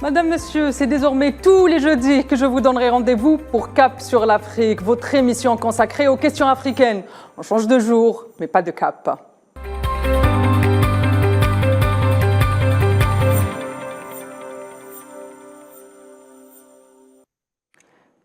Madame, Monsieur, c'est désormais tous les jeudis que je vous donnerai rendez-vous pour Cap sur l'Afrique, votre émission consacrée aux questions africaines. On change de jour, mais pas de cap.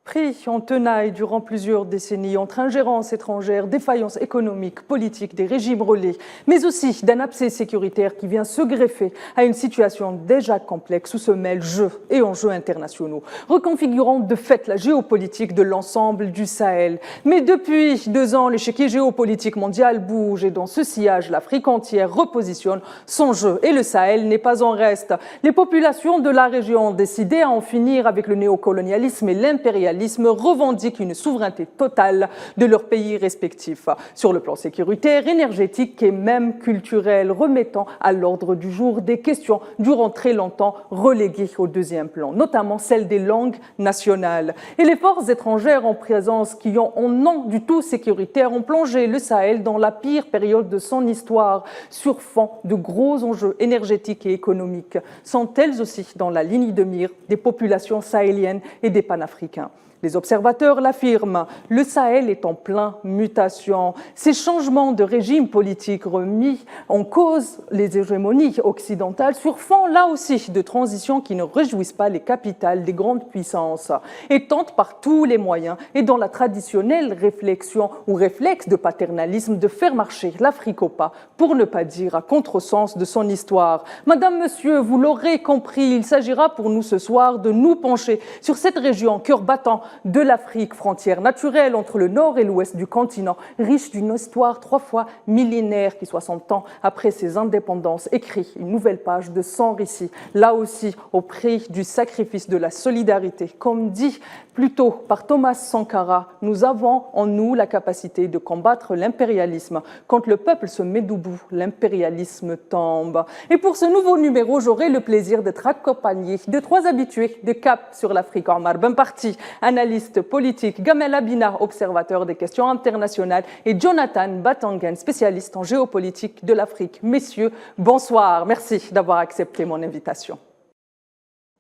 Pris en tenaille durant plusieurs décennies entre ingérence étrangère, défaillance économique, politique, des régimes relais, mais aussi d'un abcès sécuritaire qui vient se greffer à une situation déjà complexe où se mêlent jeux et enjeux internationaux, reconfigurant de fait la géopolitique de l'ensemble du Sahel. Mais depuis 2 ans, l'échiquier géopolitique mondial bouge et dans ce sillage, l'Afrique entière repositionne son jeu et le Sahel n'est pas en reste. Les populations de la région ont décidé à en finir avec le néocolonialisme et l'impérialisme revendiquent une souveraineté totale de leurs pays respectifs, sur le plan sécuritaire, énergétique et même culturel, remettant à l'ordre du jour des questions durant très longtemps reléguées au deuxième plan, notamment celles des langues nationales. Et les forces étrangères en présence qui ont un nom du tout sécuritaire ont plongé le Sahel dans la pire période de son histoire, sur fond de gros enjeux énergétiques et économiques, sont elles aussi dans la ligne de mire des populations sahéliennes et des panafricains. Les observateurs l'affirment, le Sahel est en pleine mutation. Ces changements de régime politique remis en cause les hégémonies occidentales sur fond là aussi de transitions qui ne réjouissent pas les capitales des grandes puissances et tentent par tous les moyens et dans la traditionnelle réflexion ou réflexe de paternalisme de faire marcher l'Afrique au pas pour ne pas dire à contresens de son histoire. Madame, Monsieur, vous l'aurez compris, il s'agira pour nous ce soir de nous pencher sur cette région cœur battant de l'Afrique, frontière naturelle entre le nord et l'ouest du continent, riche d'une histoire 3 fois millénaire qui, 60 ans après ses indépendances, écrit une nouvelle page de son récit, là aussi au prix du sacrifice de la solidarité. Comme dit plus tôt par Thomas Sankara, nous avons en nous la capacité de combattre l'impérialisme. Quand le peuple se met debout, l'impérialisme tombe. Et pour ce nouveau numéro, j'aurai le plaisir d'être accompagné de 3 habitués de Cap sur l'Afrique. Omar Benparti, analyste politique, Gamel Abina, observateur des questions internationales, et Jonathan Batangan, spécialiste en géopolitique de l'Afrique. Messieurs, bonsoir. Merci d'avoir accepté mon invitation.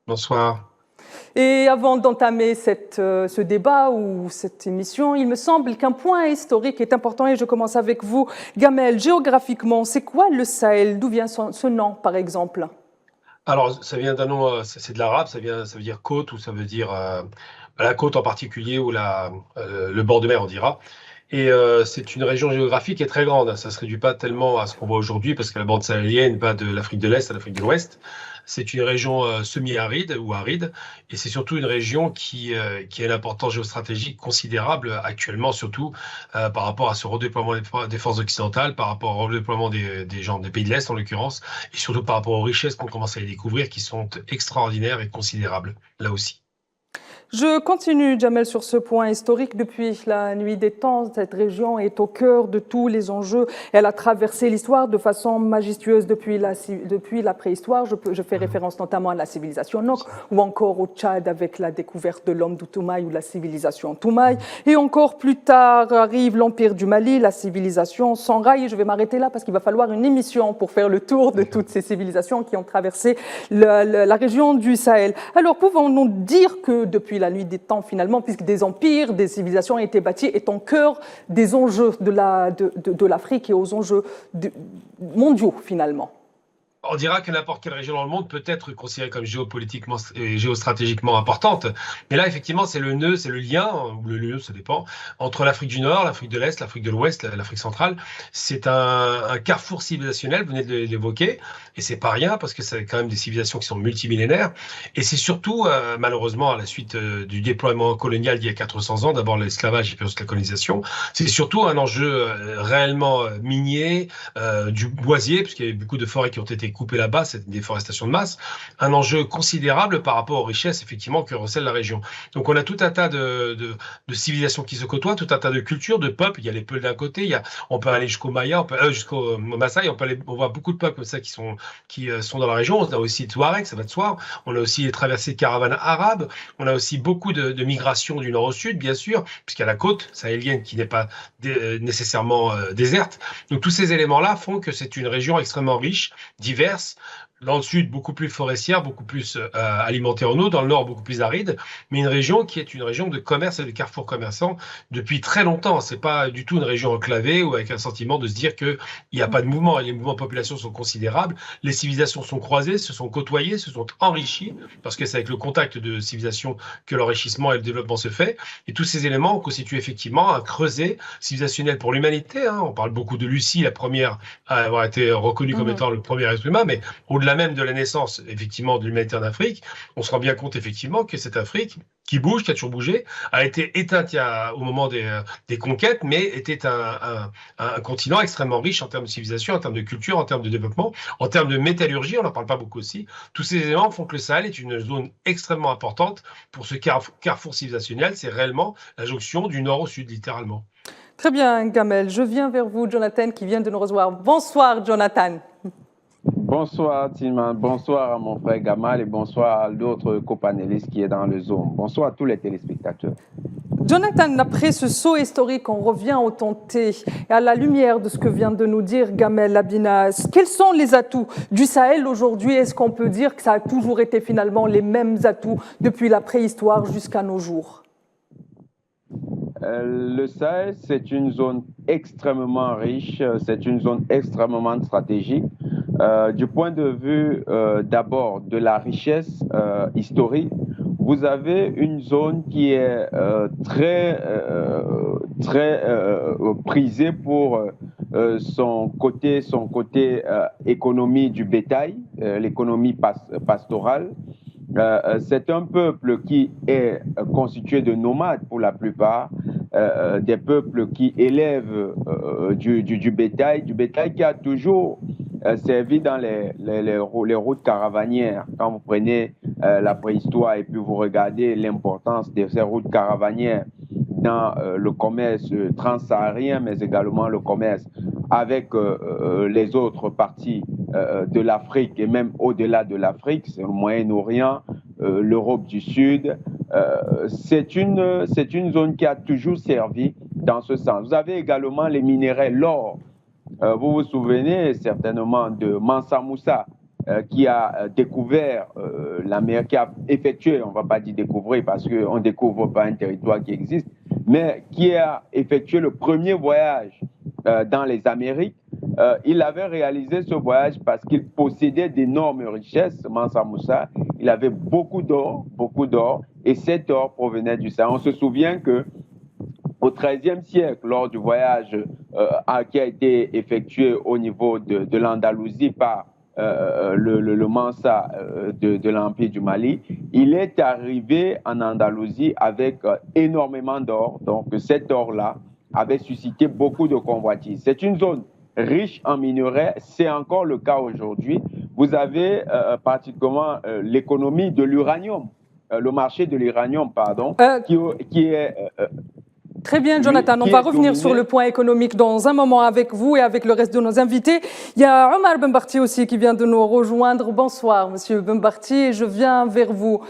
Bonsoir. Et avant d'entamer ce débat ou cette émission, il me semble qu'un point historique est important et je commence avec vous. Gamel, géographiquement, c'est quoi le Sahel? D'où vient ce nom, par exemple? Alors, ça vient d'un nom, c'est de l'arabe, ça veut dire côte ou ça veut dire la côte en particulier ou le bord de mer, on dira. Et c'est une région géographique qui est très grande. Ça ne se réduit pas tellement à ce qu'on voit aujourd'hui parce que la bande sahélienne va de l'Afrique de l'Est à l'Afrique de l'Ouest. C'est une région semi-aride ou aride et c'est surtout une région qui a une importance géostratégique considérable actuellement, surtout par rapport à ce redéploiement des forces occidentales, par rapport au redéploiement des pays de l'Est en l'occurrence, et surtout par rapport aux richesses qu'on commence à y découvrir qui sont extraordinaires et considérables là aussi. Je continue, Jamel, sur ce point historique. Depuis la nuit des temps, cette région est au cœur de tous les enjeux. Elle a traversé l'histoire de façon majestueuse depuis la préhistoire. Je fais référence notamment à la civilisation Nok ou encore au Tchad avec la découverte de l'homme d'Outoumai ou la civilisation Toumaï. Et encore plus tard arrive l'Empire du Mali, la civilisation Songhai. Et je vais m'arrêter là parce qu'il va falloir une émission pour faire le tour de toutes ces civilisations qui ont traversé la région du Sahel. Alors, pouvons-nous dire que depuis la nuit des temps, finalement, puisque des empires, des civilisations ont été bâties, est au cœur des enjeux de l'Afrique et aux enjeux mondiaux, finalement? On dira que n'importe quelle région dans le monde peut être considérée comme géopolitiquement et géostratégiquement importante. Mais là, effectivement, c'est le nœud, c'est le lien, ou le lieu, ça dépend, entre l'Afrique du Nord, l'Afrique de l'Est, l'Afrique de l'Ouest, l'Afrique centrale. C'est un carrefour civilisationnel, vous venez de l'évoquer, et c'est pas rien parce que c'est quand même des civilisations qui sont multimillénaires. Et c'est surtout, malheureusement, à la suite du déploiement colonial d'il y a 400 ans, d'abord l'esclavage et puis ensuite la colonisation, c'est surtout un enjeu réellement minier, du boisier, puisqu'il y a beaucoup de forêts qui ont été coupé là-bas, c'est une déforestation de masse, un enjeu considérable par rapport aux richesses effectivement que recèle la région. Donc on a tout un tas de civilisations qui se côtoient, tout un tas de cultures, de peuples. Il y a les Peuls d'un côté, on peut aller jusqu'au Maya, jusqu'au Maasai, on voit beaucoup de peuples comme ça qui sont dans la région. On a aussi les Touaregs, ça va de soi. On a aussi les traversées de caravanes arabes. On a aussi beaucoup de migrations du nord au sud, bien sûr, puisqu'il y a la côte sahélienne qui n'est pas nécessairement déserte. Donc tous ces éléments-là font que c'est une région extrêmement riche, diverse, dans le sud, beaucoup plus forestière, beaucoup plus alimentée en eau, dans le nord, beaucoup plus aride, mais une région qui est une région de commerce et de carrefour commerçant depuis très longtemps. C'est pas du tout une région enclavée ou avec un sentiment de se dire qu'il n'y a pas de mouvement et les mouvements de population sont considérables. Les civilisations sont croisées, se sont côtoyées, se sont enrichies, parce que c'est avec le contact de civilisations que l'enrichissement et le développement se fait. Et tous ces éléments constituent effectivement un creuset civilisationnel pour l'humanité. Hein. On parle beaucoup de Lucie, la première à avoir été reconnue comme étant le premier être humain, mais au-delà même de la naissance, effectivement, de l'humanité en Afrique, on se rend bien compte, effectivement, que cette Afrique, qui bouge, qui a toujours bougé, a été éteinte au moment des conquêtes, mais était un continent extrêmement riche en termes de civilisation, en termes de culture, en termes de développement, en termes de métallurgie, on n'en parle pas beaucoup aussi. Tous ces éléments font que le Sahel est une zone extrêmement importante pour ce carrefour civilisationnel. C'est réellement la jonction du nord au sud, littéralement. Très bien, Gamel. Je viens vers vous, Jonathan, qui vient de nous recevoir. Bonsoir, Jonathan. Bonsoir Tilman, bonsoir à mon frère Gamal et bonsoir à l'autre copanélistes qui est dans le Zoom. Bonsoir à tous les téléspectateurs. Jonathan, après ce saut historique, on revient au tenté. Et à la lumière de ce que vient de nous dire Gamel Abinas, quels sont les atouts du Sahel aujourd'hui? Est-ce qu'on peut dire que ça a toujours été finalement les mêmes atouts depuis la préhistoire jusqu'à nos jours? Le Sahel, c'est une zone extrêmement riche, c'est une zone extrêmement stratégique. Du point de vue d'abord de la richesse historique, vous avez une zone qui est très prisée pour son côté économie du bétail, l'économie pastorale. C'est un peuple qui est constitué de nomades pour la plupart, des peuples qui élèvent du bétail qui a toujours servi dans les routes caravanières. Quand vous prenez la préhistoire et puis vous regardez l'importance de ces routes caravanières dans le commerce transsaharien, mais également le commerce avec les autres parties de l'Afrique et même au-delà de l'Afrique, c'est le Moyen-Orient, l'Europe du Sud. C'est une zone qui a toujours servi dans ce sens. Vous avez également les minéraux, l'or. Vous vous souvenez certainement de Mansa Moussa, qui a découvert l'Amérique, qui a effectué, on ne va pas dire découvrir parce qu'on ne découvre pas un territoire qui existe, mais qui a effectué le premier voyage dans les Amériques. Il avait réalisé ce voyage parce qu'il possédait d'énormes richesses, Mansa Moussa. Il avait beaucoup d'or, et cet or provenait du Sahel. On se souvient que au XIIIe siècle, lors du voyage qui a été effectué au niveau de l'Andalousie par le Mansa de l'Empire du Mali, il est arrivé en Andalousie avec énormément d'or. Donc cet or-là avait suscité beaucoup de convoitises. C'est une zone riche en minerais, c'est encore le cas aujourd'hui. Vous avez particulièrement l'économie de l'uranium, le marché de l'uranium, pardon, qui est... Très bien, Jonathan. On va revenir sur le point économique dans un moment avec vous et avec le reste de nos invités. Il y a Omar Benbarti aussi qui vient de nous rejoindre. Bonsoir, Monsieur Benbarti, et je viens vers vous.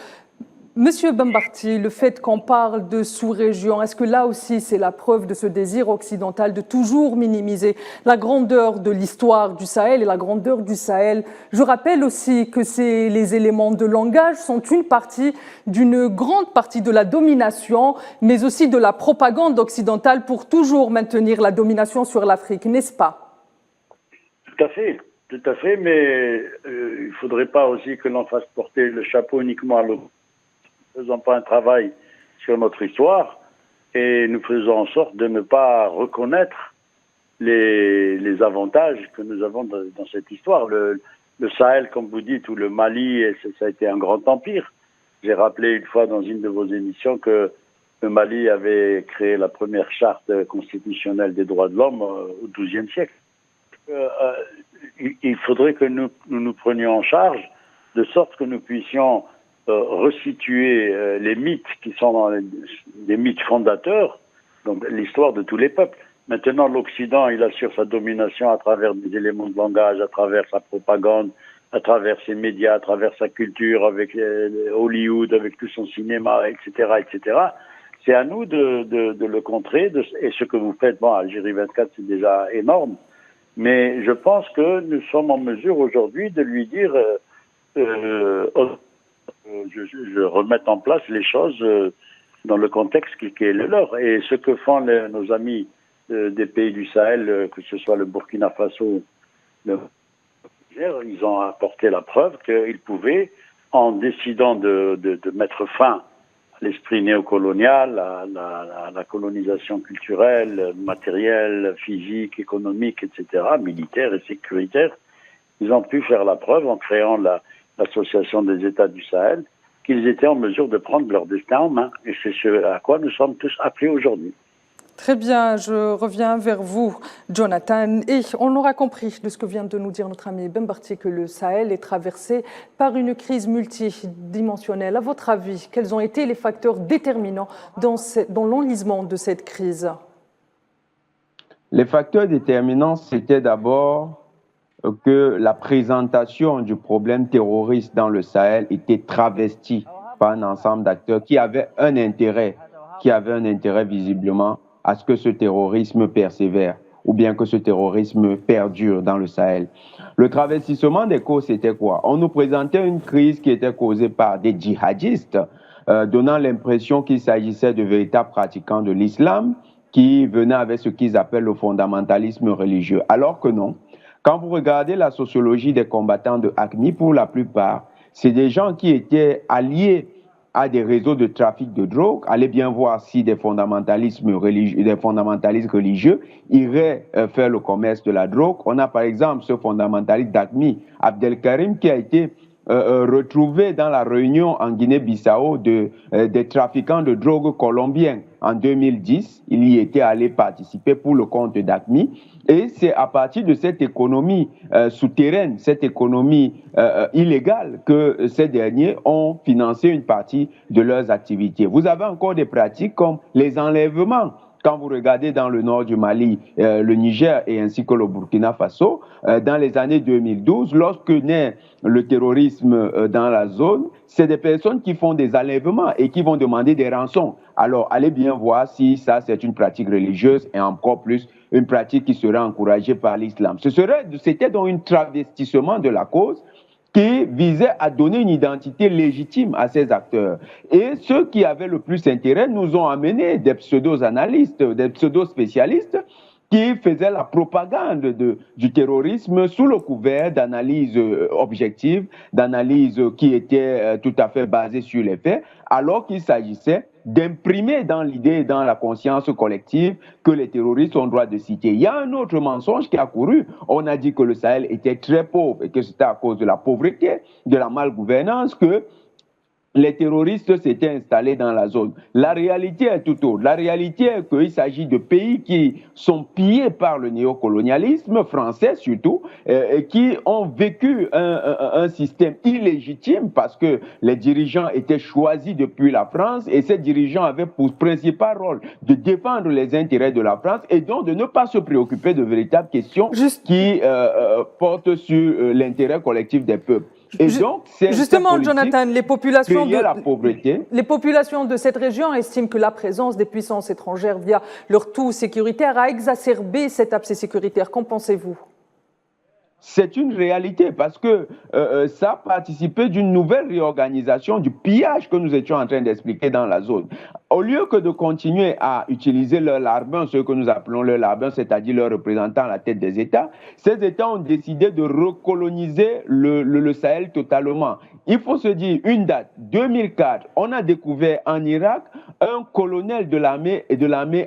Monsieur Benbarti, le fait qu'on parle de sous-région, est-ce que là aussi c'est la preuve de ce désir occidental de toujours minimiser la grandeur de l'histoire du Sahel et la grandeur du Sahel? Je rappelle aussi que les éléments de langage sont une partie d'une grande partie de la domination, mais aussi de la propagande occidentale pour toujours maintenir la domination sur l'Afrique, n'est-ce pas? Tout à fait, mais il ne faudrait pas aussi que l'on fasse porter le chapeau uniquement à l'autre. Nous ne faisons pas un travail sur notre histoire et nous faisons en sorte de ne pas reconnaître les avantages que nous avons dans cette histoire. Le Sahel, comme vous dites, ou le Mali, ça a été un grand empire. J'ai rappelé une fois dans une de vos émissions que le Mali avait créé la première charte constitutionnelle des droits de l'homme au XIIe siècle. Il faudrait que nous prenions en charge de sorte que nous puissions resituer les mythes qui sont des mythes fondateurs, donc l'histoire de tous les peuples. Maintenant, l'Occident, il assure sa domination à travers des éléments de langage, à travers sa propagande, à travers ses médias, à travers sa culture, avec Hollywood, avec tout son cinéma, etc., etc. C'est à nous de le contrer, et ce que vous faites, bon, Algérie 24, c'est déjà énorme, Mais je pense que nous sommes en mesure aujourd'hui de lui dire je remette en place les choses dans le contexte qui est le leur. Et ce que font nos amis des pays du Sahel, que ce soit le Burkina Faso, ils ont apporté la preuve qu'ils pouvaient, en décidant de mettre fin à l'esprit néocolonial, à la colonisation culturelle, matérielle, physique, économique, etc., militaire et sécuritaire, ils ont pu faire la preuve en créant l'association des États du Sahel, qu'ils étaient en mesure de prendre leur destin en main. Et c'est ce à quoi nous sommes tous appelés aujourd'hui. Très bien, je reviens vers vous, Jonathan. Et on l'aura compris de ce que vient de nous dire notre ami Ben Barti, que le Sahel est traversé par une crise multidimensionnelle. À votre avis, quels ont été les facteurs déterminants dans l'enlisement de cette crise? Les facteurs déterminants, c'était d'abord que la présentation du problème terroriste dans le Sahel était travestie par un ensemble d'acteurs qui avaient un intérêt visiblement à ce que ce terrorisme persévère ou bien que ce terrorisme perdure dans le Sahel. Le travestissement des causes, c'était quoi? On nous présentait une crise qui était causée par des djihadistes, donnant l'impression qu'il s'agissait de véritables pratiquants de l'islam qui venaient avec ce qu'ils appellent le fondamentalisme religieux. Alors que non. Quand vous regardez la sociologie des combattants de AQMI, pour la plupart, c'est des gens qui étaient alliés à des réseaux de trafic de drogue. Allez bien voir si des fondamentalistes religieux iraient faire le commerce de la drogue. On a par exemple ce fondamentaliste d'AQMI, Abdelkarim, qui a été retrouvé dans la réunion en Guinée-Bissau des trafiquants de drogue colombiens en 2010. Il y était allé participer pour le compte d'AQMI. Et c'est à partir de cette économie souterraine, cette économie illégale, que ces derniers ont financé une partie de leurs activités. Vous avez encore des pratiques comme les enlèvements. Quand vous regardez dans le nord du Mali, le Niger et ainsi que le Burkina Faso, dans les années 2012, lorsque naît le terrorisme dans la zone, c'est des personnes qui font des enlèvements et qui vont demander des rançons. Alors, allez bien voir si ça, c'est une pratique religieuse et encore plus une pratique qui serait encouragée par l'islam. C'était donc un travestissement de la cause qui visait à donner une identité légitime à ces acteurs. Et ceux qui avaient le plus intérêt nous ont amené des pseudo-analystes, des pseudo-spécialistes qui faisaient la propagande du terrorisme sous le couvert d'analyses objectives, d'analyses qui étaient tout à fait basées sur les faits, alors qu'il s'agissait d'imprimer dans l'idée et dans la conscience collective que les terroristes ont droit de citer. Il y a un autre mensonge qui a couru. On a dit que le Sahel était très pauvre et que c'était à cause de la pauvreté, de la malgouvernance que les terroristes s'étaient installés dans la zone. La réalité est tout autre. La réalité est qu'il s'agit de pays qui sont pillés par le néocolonialisme français surtout, et qui ont vécu un système illégitime parce que les dirigeants étaient choisis depuis la France et ces dirigeants avaient pour principal rôle de défendre les intérêts de la France et donc de ne pas se préoccuper de véritables questions qui portent sur l'intérêt collectif des peuples. Et donc, justement, Jonathan, les populations de cette région estiment que la présence des puissances étrangères via leur tout sécuritaire a exacerbé cet abcès sécuritaire. Qu'en pensez-vous? C'est une réalité parce que ça a participé d'une nouvelle réorganisation du pillage que nous étions en train d'expliquer dans la zone. Au lieu que de continuer à utiliser leur larbin, ce que nous appelons leur larbin, c'est-à-dire leurs représentants à la tête des États, ces États ont décidé de recoloniser le Sahel totalement. Il faut se dire une date, 2004, on a découvert en Irak un colonel de l'armée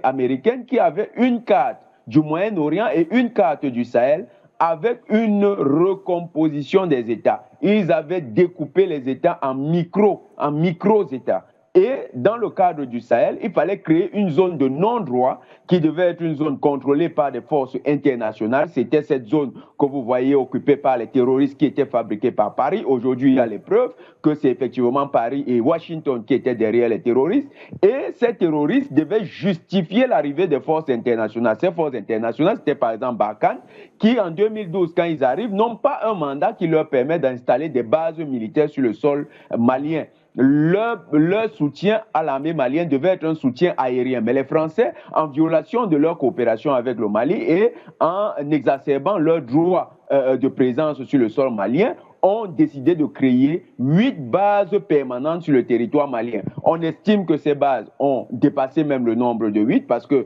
américaine qui avait une carte du Moyen-Orient et une carte du Sahel, avec une recomposition des États. Ils avaient découpé les États en micro-États. Et dans le cadre du Sahel, il fallait créer une zone de non-droit qui devait être une zone contrôlée par des forces internationales. C'était cette zone que vous voyez occupée par les terroristes qui étaient fabriqués par Paris. Aujourd'hui, il y a les preuves que c'est effectivement Paris et Washington qui étaient derrière les terroristes. Et ces terroristes devaient justifier l'arrivée des forces internationales. Ces forces internationales, c'était par exemple Barkhane, qui en 2012, quand ils arrivent, n'ont pas un mandat qui leur permet d'installer des bases militaires sur le sol malien. leur soutien à l'armée malienne devait être un soutien aérien. Mais les Français, en violation de leur coopération avec le Mali et en exacerbant leur droit de présence sur le sol malien, ont décidé de créer 8 bases permanentes sur le territoire malien. On estime que ces bases ont dépassé même le nombre de 8 parce qu'au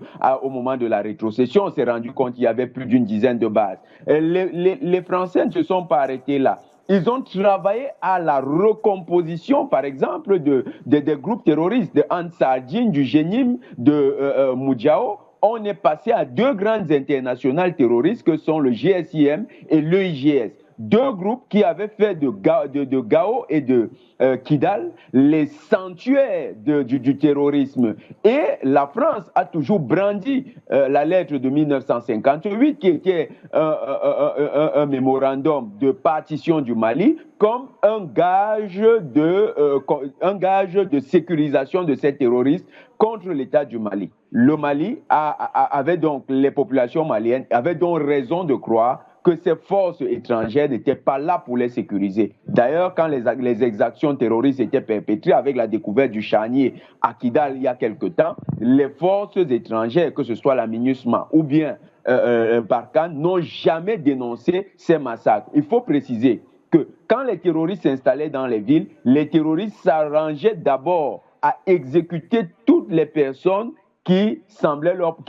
moment de la rétrocession, on s'est rendu compte qu'il y avait plus d'une dizaine de bases. Les Français ne se sont pas arrêtés là. Ils ont travaillé à la recomposition, par exemple, des groupes terroristes, de Ansar-Dine, du Jenim, de Moudjao. On est passé à 2 grandes internationales terroristes que sont le GSIM et l'EIGS. 2 groupes qui avaient fait de Gao et de Kidal les sanctuaires du terrorisme. Et la France a toujours brandi la lettre de 1958 qui était un mémorandum de partition du Mali comme un gage de sécurisation de ces terroristes contre l'État du Mali. Le Mali avait donc, les populations maliennes avaient donc raison de croire que ces forces étrangères n'étaient pas là pour les sécuriser. D'ailleurs, quand les exactions terroristes étaient perpétrées avec la découverte du charnier à Kidal il y a quelque temps, les forces étrangères, que ce soit la MINUSMA ou bien Barkhane, n'ont jamais dénoncé ces massacres. Il faut préciser que quand les terroristes s'installaient dans les villes, les terroristes s'arrangeaient d'abord à exécuter toutes les personnes qui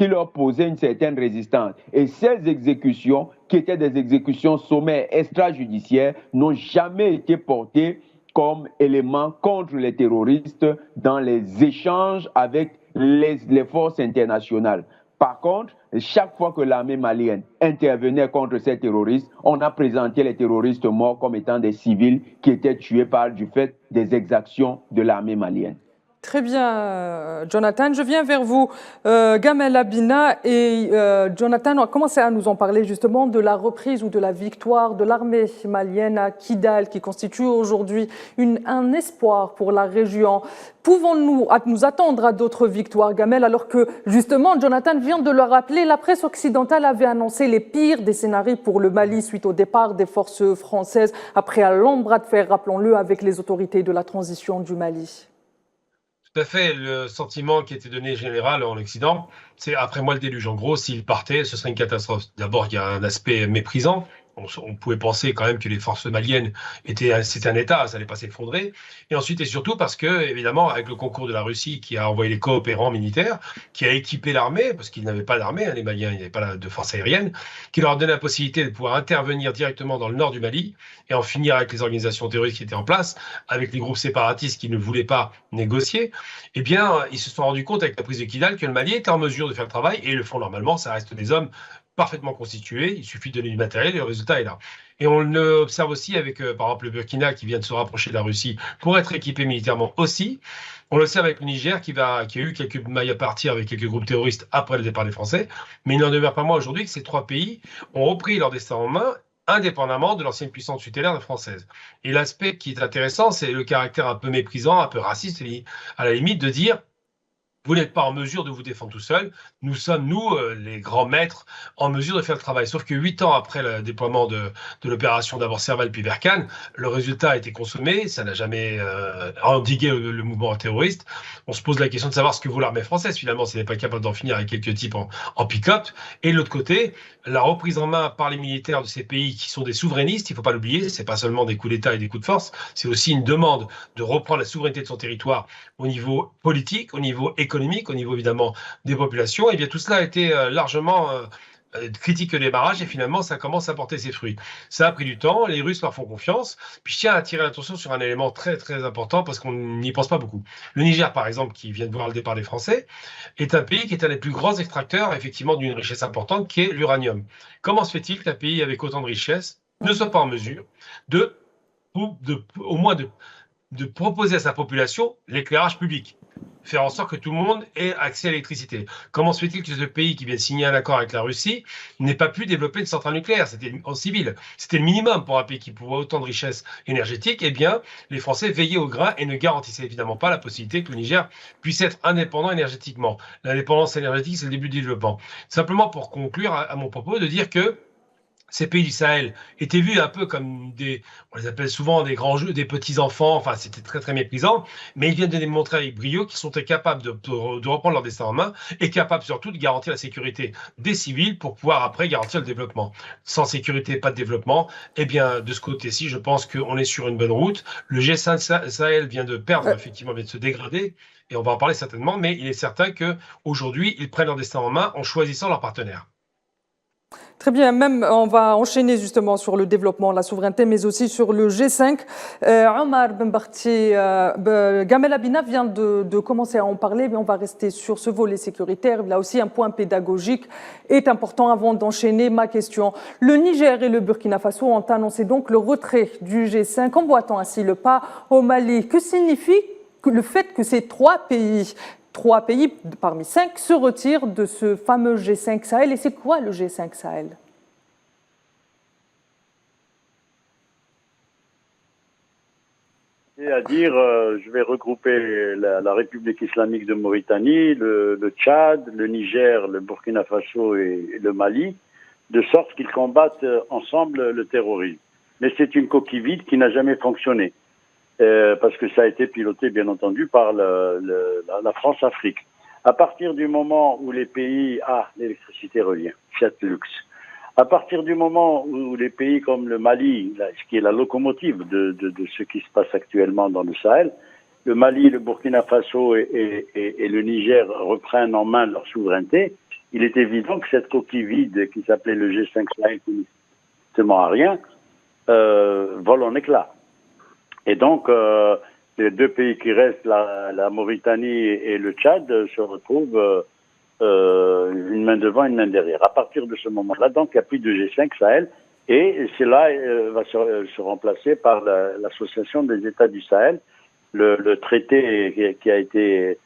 leur posaient une certaine résistance. Et ces exécutions, qui étaient des exécutions sommaires extrajudiciaires, n'ont jamais été portées comme élément contre les terroristes dans les échanges avec les forces internationales. Par contre, chaque fois que l'armée malienne intervenait contre ces terroristes, on a présenté les terroristes morts comme étant des civils qui étaient tués du fait des exactions de l'armée malienne. Très bien, Jonathan. Je viens vers vous, Gamel Abina. Et Jonathan, on a commencé à nous en parler justement de la reprise ou de la victoire de l'armée malienne à Kidal, qui constitue aujourd'hui un espoir pour la région. Pouvons-nous nous attendre à d'autres victoires, Gamel, alors que justement, Jonathan vient de le rappeler, la presse occidentale avait annoncé les pires des scénarios pour le Mali suite au départ des forces françaises après un long bras de fer, rappelons-le, avec les autorités de la transition du Mali. Tout à fait. Le sentiment qui était donné général en Occident, c'est après moi le déluge. En gros, s'il partait, ce serait une catastrophe. D'abord, il y a un aspect méprisant. On pouvait penser quand même que les forces maliennes c'était un État, ça n'allait pas s'effondrer. Et ensuite et surtout parce que, évidemment, avec le concours de la Russie qui a envoyé les coopérants militaires, qui a équipé l'armée, parce qu'ils n'avaient pas d'armée, les Maliens, ils n'avaient pas de force aérienne, qui leur a donné la possibilité de pouvoir intervenir directement dans le nord du Mali et en finir avec les organisations terroristes qui étaient en place, avec les groupes séparatistes qui ne voulaient pas négocier, eh bien, ils se sont rendus compte avec la prise de Kidal que le Mali était en mesure de faire le travail, et ils le font normalement, ça reste des hommes parfaitement constitué, il suffit de donner du matériel et le résultat est là. Et on l'observe aussi avec, par exemple, le Burkina qui vient de se rapprocher de la Russie pour être équipé militairement aussi. On l'observe avec le Niger qui a eu quelques mailles à partir avec quelques groupes terroristes après le départ des Français. Mais il n'en demeure pas moins aujourd'hui que ces 3 pays ont repris leur destin en main indépendamment de l'ancienne puissance tutélaire française. Et l'aspect qui est intéressant, c'est le caractère un peu méprisant, un peu raciste, à la limite, de dire vous n'êtes pas en mesure de vous défendre tout seul. Nous sommes, nous, les grands maîtres, en mesure de faire le travail. Sauf que 8 ans après le déploiement de l'opération d'abord Serval puis Barkhane, le résultat a été consommé. Ça n'a jamais endigué le mouvement terroriste. On se pose la question de savoir ce que vaut l'armée française, finalement, si elle n'est pas capable d'en finir avec quelques types en pick-up. Et de l'autre côté, la reprise en main par les militaires de ces pays qui sont des souverainistes, il ne faut pas l'oublier, ce n'est pas seulement des coups d'État et des coups de force, c'est aussi une demande de reprendre la souveraineté de son territoire au niveau politique, au niveau économique, au niveau évidemment des populations. Et bien tout cela a été largement critique au démarrage et finalement ça commence à porter ses fruits. Ça a pris du temps, les Russes leur font confiance. Puis je tiens à attirer l'attention sur un élément très très important parce qu'on n'y pense pas beaucoup. Le Niger par exemple, qui vient de voir le départ des Français, est un pays qui est un des plus grands extracteurs effectivement d'une richesse importante qui est l'uranium. Comment se fait-il qu'un pays avec autant de richesses ne soit pas en mesure au moins de proposer à sa population l'éclairage public, faire en sorte que tout le monde ait accès à l'électricité. Comment se fait-il que ce pays qui vient de signer un accord avec la Russie n'ait pas pu développer une centrale nucléaire? C'était en civil. C'était le minimum pour un pays qui pouvait autant de richesses énergétiques. Eh bien, les Français veillaient au grain et ne garantissaient évidemment pas la possibilité que le Niger puisse être indépendant énergétiquement. L'indépendance énergétique, c'est le début du développement. Simplement pour conclure à mon propos, de dire que ces pays du Sahel étaient vus un peu comme on les appelle souvent des grands jeux, des petits enfants, enfin c'était très très méprisant, mais ils viennent de démontrer avec brio qu'ils sont capables de reprendre leur destin en main et capables surtout de garantir la sécurité des civils pour pouvoir après garantir le développement. Sans sécurité, pas de développement. Eh bien, de ce côté-ci, je pense qu'on est sur une bonne route. Le G5 Sahel vient de perdre, effectivement, vient de se dégrader, et on va en parler certainement, mais il est certain qu'aujourd'hui, ils prennent leur destin en main en choisissant leur partenaire. Très bien, même on va enchaîner justement sur le développement, la souveraineté, mais aussi sur le G5. Omar Ben Barti, Gamel Abina vient de commencer à en parler, mais on va rester sur ce volet sécuritaire. Là aussi, un point pédagogique est important avant d'enchaîner ma question. Le Niger et le Burkina Faso ont annoncé donc le retrait du G5, emboîtant ainsi le pas au Mali. Que signifie le fait que ces trois pays parmi 5 se retirent de ce fameux G5 Sahel. Et c'est quoi le G5 Sahel? C'est-à-dire, je vais regrouper la République islamique de Mauritanie, le Tchad, le Niger, le Burkina Faso et le Mali, de sorte qu'ils combattent ensemble le terrorisme. Mais c'est une coquille vide qui n'a jamais fonctionné. Parce que ça a été piloté, bien entendu, par la France-Afrique. À partir du moment où les pays... Ah, l'électricité revient, Fiat Lux. À partir du moment où les pays comme le Mali, qui est la locomotive de ce qui se passe actuellement dans le Sahel, le Mali, le Burkina Faso et le Niger reprennent en main leur souveraineté, il est évident que cette coquille vide qui s'appelait le G5 Sahel, qui n'est strictement à rien, vole en éclats. Et donc, les deux pays qui restent, la Mauritanie et le Tchad, se retrouvent une main devant, une main derrière. À partir de ce moment-là, donc, il n'y a plus de G5 Sahel, et cela va se remplacer par l'Association des États du Sahel, le traité qui a été,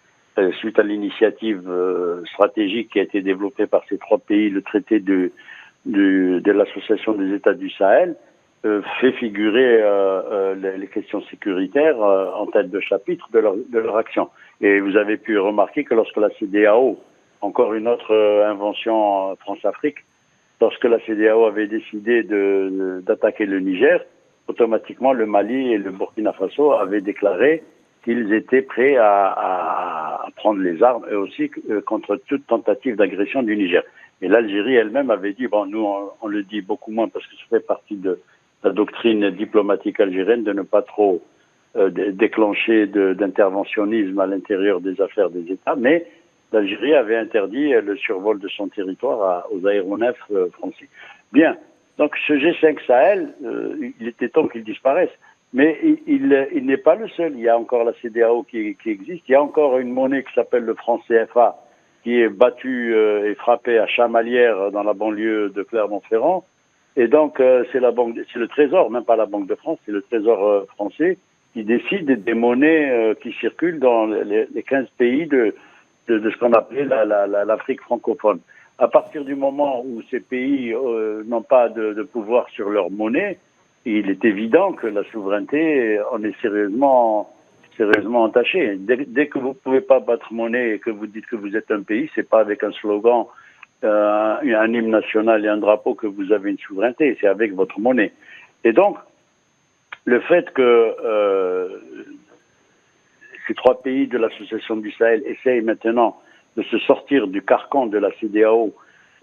suite à l'initiative stratégique qui a été développée par ces trois pays, le traité de l'Association des États du Sahel, fait figurer les questions sécuritaires en tête de chapitre de leur action. Et vous avez pu remarquer que lorsque la CEDEAO, encore une autre invention France-Afrique, lorsque la CEDEAO avait décidé d'attaquer le Niger, automatiquement le Mali et le Burkina Faso avaient déclaré qu'ils étaient prêts à prendre les armes, eux aussi, contre toute tentative d'agression du Niger. Et l'Algérie elle-même avait dit, bon, nous on le dit beaucoup moins parce que ça fait partie de la doctrine diplomatique algérienne de ne pas trop déclencher d'interventionnisme à l'intérieur des affaires des États, mais l'Algérie avait interdit le survol de son territoire aux aéronefs français. Bien, donc ce G5 Sahel, il était temps qu'il disparaisse, mais il n'est pas le seul. Il y a encore la CEDEAO qui existe, il y a encore une monnaie qui s'appelle le franc CFA, qui est battu et frappé à Chamalières dans la banlieue de Clermont-Ferrand. Et donc, c'est le Trésor, même pas la Banque de France, c'est le Trésor français qui décide des monnaies qui circulent dans les 15 pays de ce qu'on appelait l'Afrique francophone. À partir du moment où ces pays n'ont pas de pouvoir sur leur monnaie, il est évident que la souveraineté en est sérieusement entachée. Dès que vous ne pouvez pas battre monnaie et que vous dites que vous êtes un pays, c'est pas avec un slogan, un hymne national et un drapeau que vous avez une souveraineté, c'est avec votre monnaie. Et donc, le fait que ces trois pays de l'Association du Sahel essayent maintenant de se sortir du carcan de la CEDEAO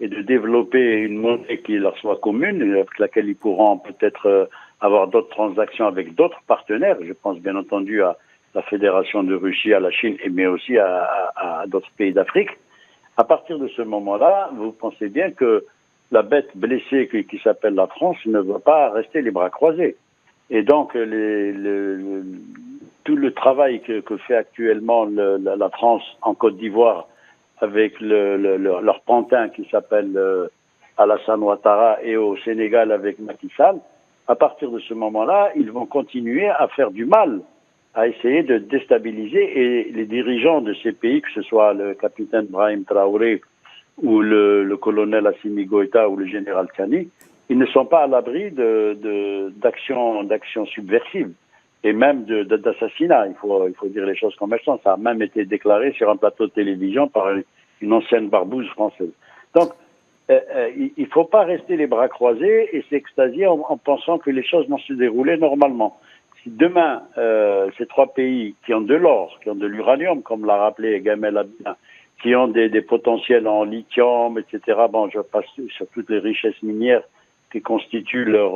et de développer une monnaie qui leur soit commune, avec laquelle ils pourront peut-être avoir d'autres transactions avec d'autres partenaires. Je pense bien entendu à la Fédération de Russie, à la Chine, mais aussi à d'autres pays d'Afrique. À partir de ce moment-là, vous pensez bien que la bête blessée qui s'appelle la France ne va pas rester les bras croisés. Et donc, tout le travail que fait actuellement la France en Côte d'Ivoire avec leur pantin qui s'appelle Alassane Ouattara et au Sénégal avec Macky Sall, à partir de ce moment-là, ils vont continuer à faire du mal, à essayer de déstabiliser, et les dirigeants de ces pays, que ce soit le capitaine Brahim Traoré ou le colonel Assimi Goïta ou le général Tchani, ils ne sont pas à l'abri d'actions subversives et même d'assassinats. Il faut dire les choses comme elles sont. Ça a même été déclaré sur un plateau de télévision par une ancienne barbouze française. Donc, il ne faut pas rester les bras croisés et s'extasier en pensant que les choses vont se dérouler normalement. Si demain, ces trois pays qui ont de l'or, qui ont de l'uranium, comme l'a rappelé Gamel Abdin, qui ont des potentiels en lithium, etc., bon, je passe sur toutes les richesses minières qui constituent leur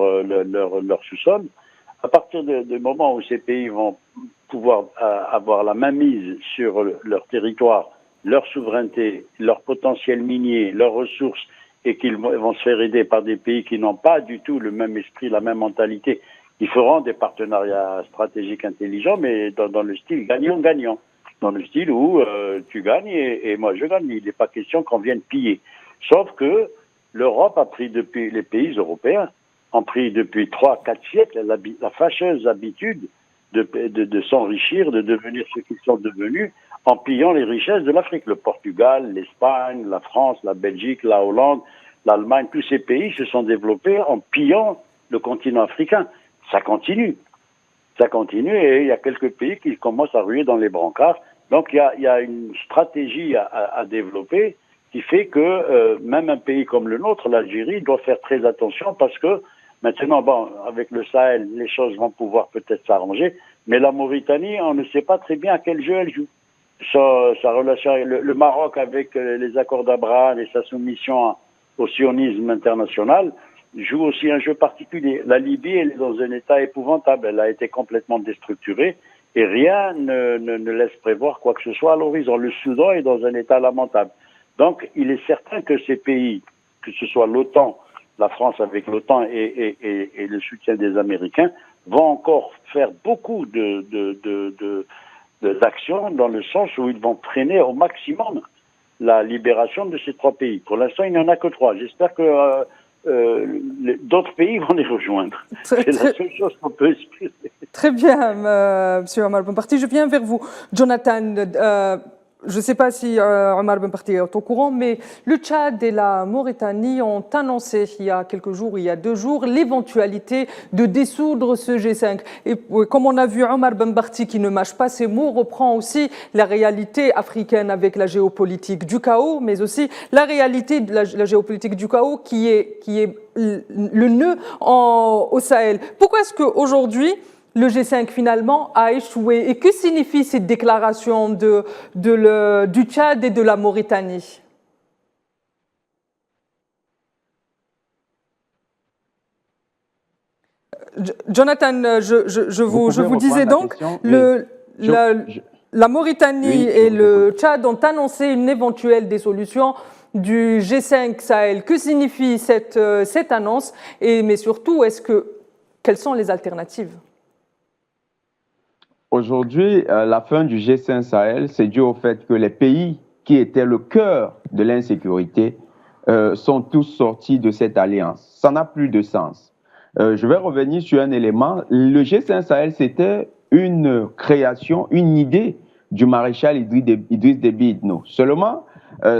sous-sol, à partir du moment où ces pays vont pouvoir avoir la mainmise sur leur territoire, leur souveraineté, leur potentiel minier, leurs ressources, et qu'ils vont se faire aider par des pays qui n'ont pas du tout le même esprit, la même mentalité, ils feront des partenariats stratégiques intelligents, mais dans le style gagnant-gagnant. Dans le style où tu gagnes et moi je gagne. Il n'est pas question qu'on vienne piller. Sauf que l'Europe a pris depuis, les pays européens ont pris depuis 3-4 siècles la fâcheuse habitude de s'enrichir, de devenir ce qu'ils sont devenus en pillant les richesses de l'Afrique. Le Portugal, l'Espagne, la France, la Belgique, la Hollande, l'Allemagne, tous ces pays se sont développés en pillant le continent africain. Ça continue et il y a quelques pays qui commencent à ruer dans les brancards. Donc il y a une stratégie à développer qui fait que même un pays comme le nôtre, l'Algérie, doit faire très attention parce que maintenant, bon, avec le Sahel, les choses vont pouvoir peut-être s'arranger, mais la Mauritanie, on ne sait pas très bien à quel jeu elle joue. Sa relation, le Maroc avec les accords d'Abraham et sa soumission au sionisme international joue aussi un jeu particulier. La Libye, elle est dans un état épouvantable. Elle a été complètement déstructurée et rien ne laisse prévoir quoi que ce soit à l'horizon. Le Soudan est dans un état lamentable. Donc, il est certain que ces pays, que ce soit l'OTAN, la France avec l'OTAN et le soutien des Américains, vont encore faire beaucoup d'actions dans le sens où ils vont freiner au maximum la libération de ces trois pays. Pour l'instant, il n'y en a que 3. J'espère que d'autres pays vont les rejoindre. C'est la seule chose qu'on peut espérer. Très bien, Monsieur Omar Benparti. Je viens vers vous. Jonathan, je ne sais pas si Omar Benparti est au courant, mais le Tchad et la Mauritanie ont annoncé il y a quelques jours, il y a 2 jours, l'éventualité de dissoudre ce G5. Et comme on a vu Omar Benparti qui ne mâche pas ses mots, reprend aussi la réalité africaine avec la géopolitique du chaos, mais aussi la réalité de la géopolitique du chaos qui est le nœud au Sahel. Pourquoi est-ce qu'aujourd'hui, le G5 finalement a échoué? Et que signifie cette déclaration du Tchad et de la Mauritanie? Jonathan, je vous disais donc, la Mauritanie et le Tchad ont annoncé une éventuelle dissolution du G5 Sahel. Que signifie cette annonce? Mais surtout, quelles sont les alternatives? Aujourd'hui, la fin du G5 Sahel, c'est dû au fait que les pays qui étaient le cœur de l'insécurité sont tous sortis de cette alliance. Ça n'a plus de sens. Je vais revenir sur un élément. Le G5 Sahel, c'était une création, une idée du maréchal Idriss Déby Itno. Seulement,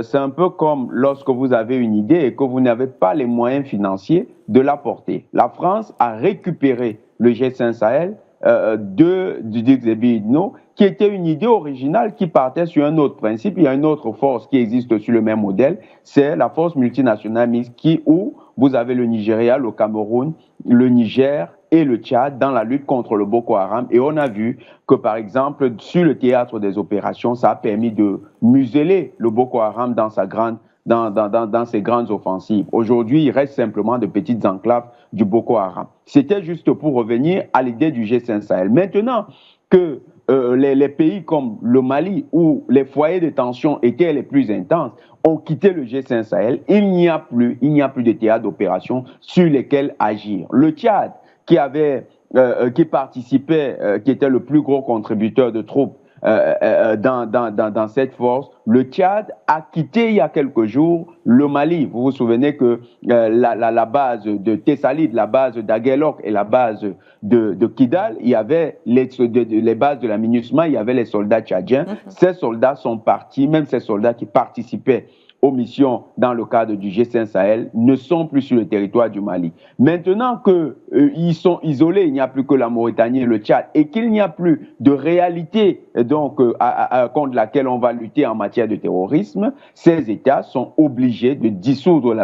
c'est un peu comme lorsque vous avez une idée et que vous n'avez pas les moyens financiers de la porter. La France a récupéré le G5 Sahel d'Idriss Déby Itno, qui était une idée originale qui partait sur un autre principe. Il y a une autre force qui existe sur le même modèle, c'est la force multinationale mixte où vous avez le Nigeria, le Cameroun, le Niger et le Tchad dans la lutte contre le Boko Haram. Et on a vu que, par exemple, sur le théâtre des opérations, ça a permis de museler le Boko Haram dans ses grandes offensives. Aujourd'hui, il reste simplement de petites enclaves du Boko Haram. C'était juste pour revenir à l'idée du G5 Sahel. Maintenant que les pays comme le Mali, où les foyers de tension étaient les plus intenses, ont quitté le G5 Sahel, il n'y a plus de théâtre d'opération sur lesquels agir. Le Tchad, qui participait, qui était le plus gros contributeur de troupes dans cette force, le Tchad a quitté il y a quelques jours le Mali. Vous vous souvenez que la base de Tessalide, la base d'Aguelok et la base de Kidal, il y avait les bases de la MINUSMA, il y avait les soldats tchadiens. Ces soldats sont partis, même ces soldats qui participaient aux missions dans le cadre du G5 Sahel ne sont plus sur le territoire du Mali. Maintenant qu'ils sont isolés, il n'y a plus que la Mauritanie et le Tchad, et qu'il n'y a plus de réalité donc, contre laquelle on va lutter en matière de terrorisme, ces États sont obligés de dissoudre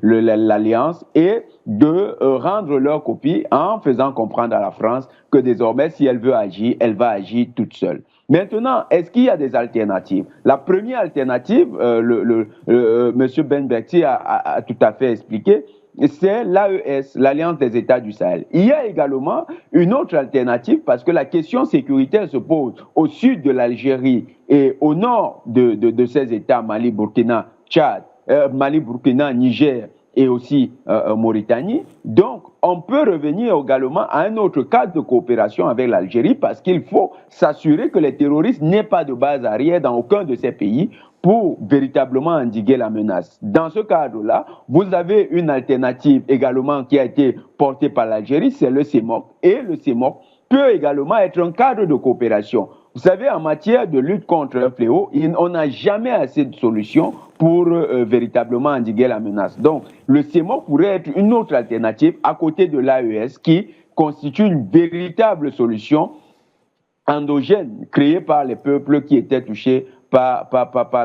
l'alliance et de rendre leur copie en faisant comprendre à la France que désormais, si elle veut agir, elle va agir toute seule. Maintenant, est-ce qu'il y a des alternatives? La première alternative, M. Ben Berti a tout à fait expliqué, c'est l'AES, l'Alliance des États du Sahel. Il y a également une autre alternative parce que la question sécuritaire se pose au sud de l'Algérie et au nord de ces États, Mali, Burkina, Tchad, Mali, Burkina, Niger et aussi Mauritanie. Donc, on peut revenir également à un autre cadre de coopération avec l'Algérie parce qu'il faut s'assurer que les terroristes n'aient pas de base arrière dans aucun de ces pays pour véritablement endiguer la menace. Dans ce cadre-là, vous avez une alternative également qui a été portée par l'Algérie, c'est le CEMOC. Et le CEMOC peut également être un cadre de coopération. Vous savez, en matière de lutte contre un fléau, on n'a jamais assez de solutions pour véritablement endiguer la menace. Donc, le CEMOC pourrait être une autre alternative à côté de l'AES qui constitue une véritable solution endogène créée par les peuples qui étaient touchés par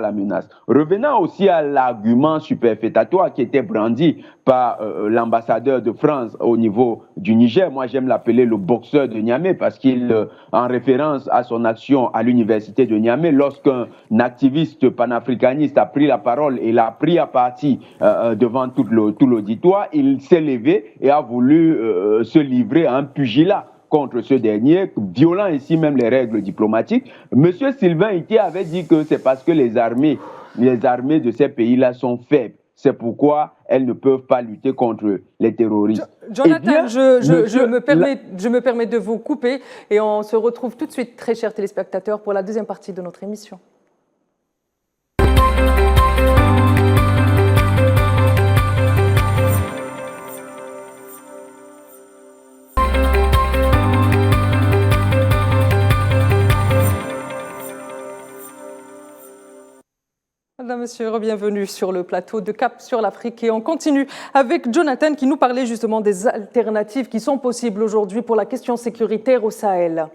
la menace. Revenant aussi à l'argument superfétatoire qui était brandi par l'ambassadeur de France au niveau du Niger. Moi, j'aime l'appeler le boxeur de Niamey parce qu'il, en référence à son action à l'université de Niamey, lorsqu'un activiste panafricaniste a pris la parole et l'a pris à partie devant tout l'auditoire, il s'est levé et a voulu se livrer à un pugilat contre ce dernier, violant ici même les règles diplomatiques. Monsieur Sylvain Ité avait dit que c'est parce que les armées de ces pays-là sont faibles. C'est pourquoi elles ne peuvent pas lutter contre les terroristes. Jonathan, bien, je me permets de vous couper et on se retrouve tout de suite, très chers téléspectateurs, pour la deuxième partie de notre émission. Madame, monsieur, bienvenue sur le plateau de Cap sur l'Afrique. Et on continue avec Jonathan qui nous parlait justement des alternatives qui sont possibles aujourd'hui pour la question sécuritaire au Sahel.